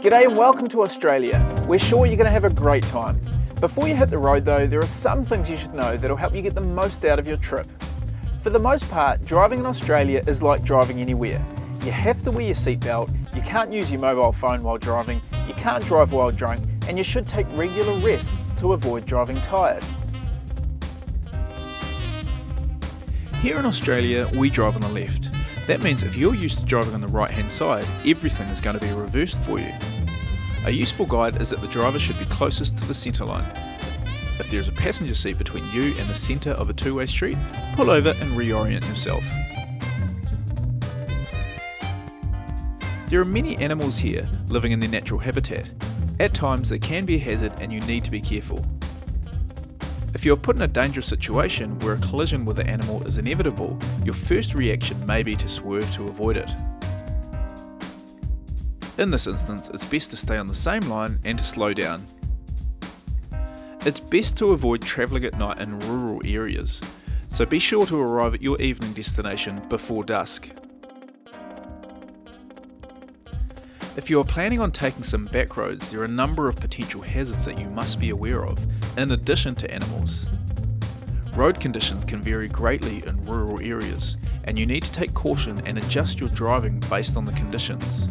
G'day and welcome to Australia. We're sure you're going to have a great time. Before you hit the road though, there are some things you should know that'll help you get the most out of your trip. For the most part, driving in Australia is like driving anywhere. You have to wear your seatbelt, you can't use your mobile phone while driving, you can't drive while drunk, and you should take regular rests to avoid driving tired. Here in Australia, we drive on the left. That means if you're used to driving on the right hand side, everything is going to be reversed for you. A useful guide is that the driver should be closest to the centre line. If there is a passenger seat between you and the centre of a two-way street, pull over and reorient yourself. There are many animals here living in their natural habitat. At times they can be a hazard and you need to be careful. If you are put in a dangerous situation where a collision with the animal is inevitable, your first reaction may be to swerve to avoid it. In this instance, it's best to stay on the same line and to slow down. It's best to avoid travelling at night in rural areas, so be sure to arrive at your evening destination before dusk. If you are planning on taking some back roads, there are a number of potential hazards that you must be aware of, in addition to animals. Road conditions can vary greatly in rural areas, and you need to take caution and adjust your driving based on the conditions.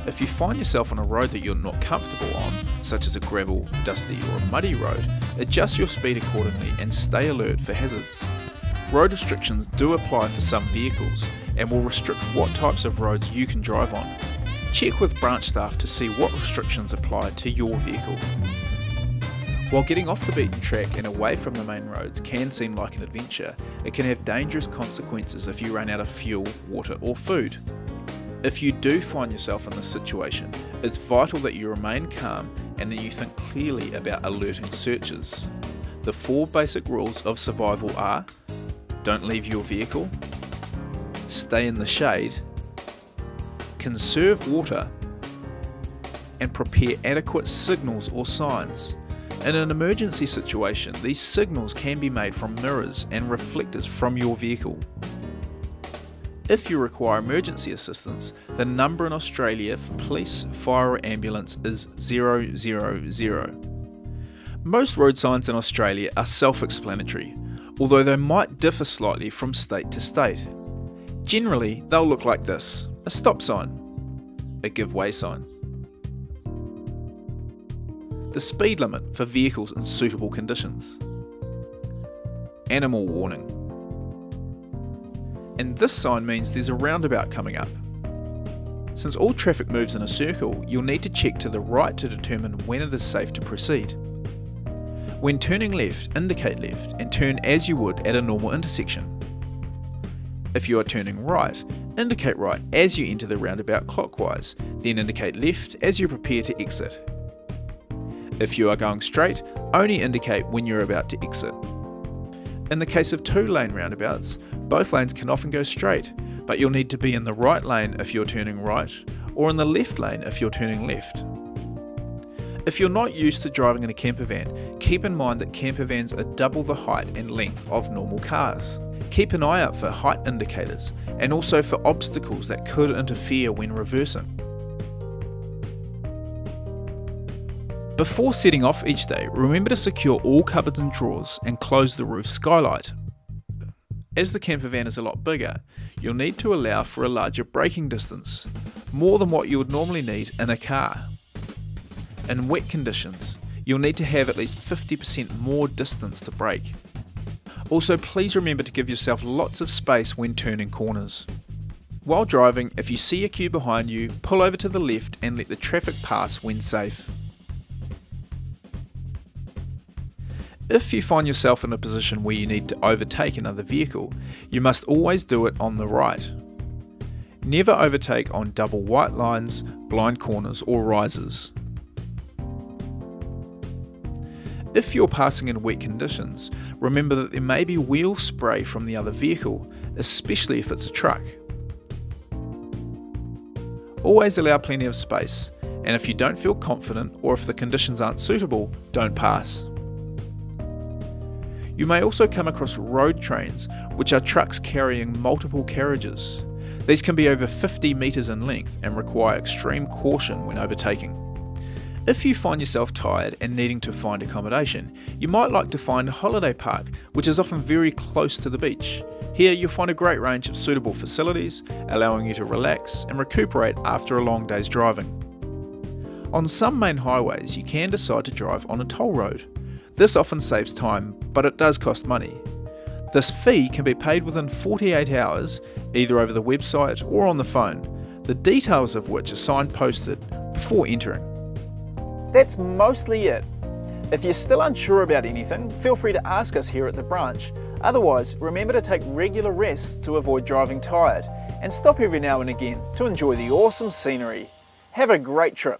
If you find yourself on a road that you're not comfortable on, such as a gravel, dusty or a muddy road, adjust your speed accordingly and stay alert for hazards. Road restrictions do apply for some vehicles and will restrict what types of roads you can drive on. Check with branch staff to see what restrictions apply to your vehicle. While getting off the beaten track and away from the main roads can seem like an adventure, it can have dangerous consequences if you run out of fuel, water or food. If you do find yourself in this situation, it's vital that you remain calm and that you think clearly about alerting searches. The 4 basic rules of survival are: don't leave your vehicle, stay in the shade, conserve water, and prepare adequate signals or signs. In an emergency situation, these signals can be made from mirrors and reflectors from your vehicle. If you require emergency assistance, the number in Australia for police, fire or ambulance is 000. Most road signs in Australia are self-explanatory, although they might differ slightly from state to state. Generally, they'll look like this: a stop sign, a give way sign, the speed limit for vehicles in suitable conditions, animal warning, and this sign means there's a roundabout coming up. Since all traffic moves in a circle, you'll need to check to the right to determine when it is safe to proceed. When turning left, indicate left and turn as you would at a normal intersection. If you are turning right, indicate right as you enter the roundabout clockwise, then indicate left as you prepare to exit. If you are going straight, only indicate when you're about to exit. In the case of 2-lane roundabouts, both lanes can often go straight, but you'll need to be in the right lane if you're turning right, or in the left lane if you're turning left. If you're not used to driving in a camper van, keep in mind that camper vans are double the height and length of normal cars. Keep an eye out for height indicators, and also for obstacles that could interfere when reversing. Before setting off each day, remember to secure all cupboards and drawers and close the roof skylight. As the camper van is a lot bigger, you'll need to allow for a larger braking distance, more than what you would normally need in a car. In wet conditions, you'll need to have at least 50% more distance to brake. Also, please remember to give yourself lots of space when turning corners. While driving, if you see a queue behind you, pull over to the left and let the traffic pass when safe. If you find yourself in a position where you need to overtake another vehicle, you must always do it on the right. Never overtake on double white lines, blind corners or risers. If you're passing in wet conditions, remember that there may be wheel spray from the other vehicle, especially if it's a truck. Always allow plenty of space, and if you don't feel confident or if the conditions aren't suitable, don't pass. You may also come across road trains, which are trucks carrying multiple carriages. These can be over 50 metres in length and require extreme caution when overtaking. If you find yourself tired and needing to find accommodation, you might like to find a holiday park, which is often very close to the beach. Here you'll find a great range of suitable facilities, allowing you to relax and recuperate after a long day's driving. On some main highways, you can decide to drive on a toll road. This often saves time, but it does cost money. This fee can be paid within 48 hours, either over the website or on the phone, the details of which are signposted before entering. That's mostly it. If you're still unsure about anything, feel free to ask us here at the branch. Otherwise, remember to take regular rests to avoid driving tired, and stop every now and again to enjoy the awesome scenery. Have a great trip.